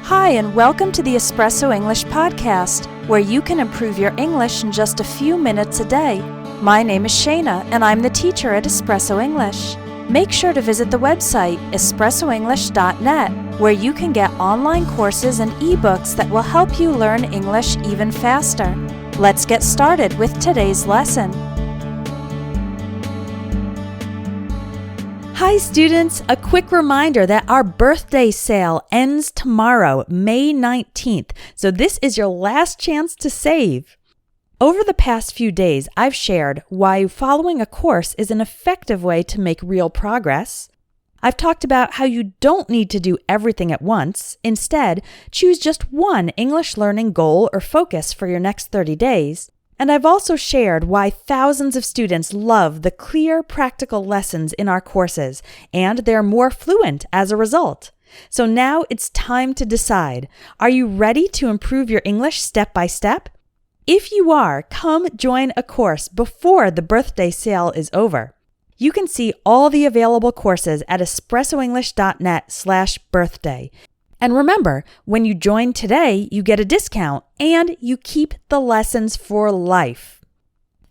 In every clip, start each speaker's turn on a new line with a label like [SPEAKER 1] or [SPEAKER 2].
[SPEAKER 1] Hi, and welcome to the Espresso English podcast, where you can improve your English in just a few minutes a day. My name is Shayna, and I'm the teacher at Espresso English. Make sure to visit the website, espressoenglish.net, where you can get online courses and ebooks that will help you learn English even faster. Let's get started with today's lesson. Hi students, a quick reminder that our birthday sale ends tomorrow, May 19th, so this is your last chance to save. Over the past few days, I've shared why following a course is an effective way to make real progress. I've talked about how you don't need to do everything at once. Instead, choose just one English learning goal or focus for your next 30 days. And I've also shared why thousands of students love the clear, practical lessons in our courses, and they're more fluent as a result. So now it's time to decide. Are you ready to improve your English step by step? If you are, come join a course before the birthday sale is over. You can see all the available courses at espressoenglish.net/birthday. And remember, when you join today, you get a discount and you keep the lessons for life.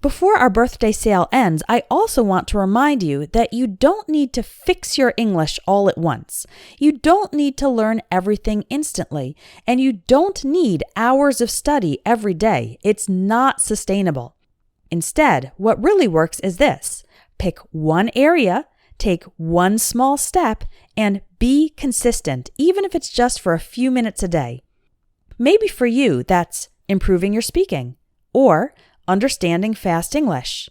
[SPEAKER 1] Before our birthday sale ends, I also want to remind you that you don't need to fix your English all at once. You don't need to learn everything instantly, and you don't need hours of study every day. It's not sustainable. Instead, what really works is this: pick one area, take one small step, and be consistent, even if it's just for a few minutes a day. Maybe for you, that's improving your speaking, or understanding fast English,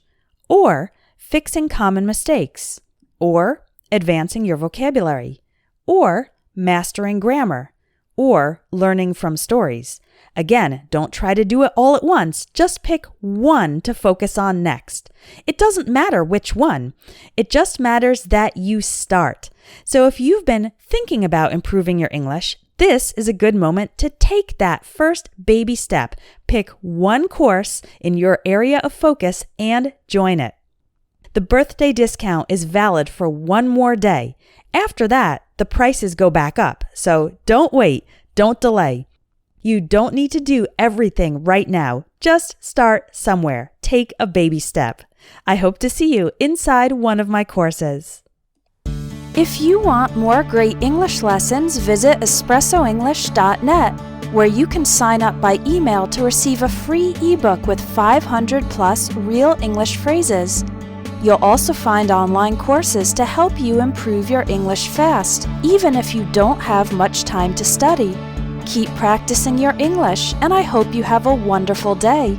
[SPEAKER 1] or fixing common mistakes, or advancing your vocabulary, or mastering grammar, or learning from stories. Again, don't try to do it all at once. Just pick one to focus on next. It doesn't matter which one. It just matters that you start. So if you've been thinking about improving your English, this is a good moment to take that first baby step. Pick one course in your area of focus and join it. The birthday discount is valid for one more day. After that, the prices go back up. So don't wait. Don't delay. You don't need to do everything right now. Just start somewhere. Take a baby step. I hope to see you inside one of my courses. If you want more great English lessons, visit espressoenglish.net, where you can sign up by email to receive a free ebook with 500 plus real English phrases. You'll also find online courses to help you improve your English fast, even if you don't have much time to study. Keep practicing your English, and I hope you have a wonderful day.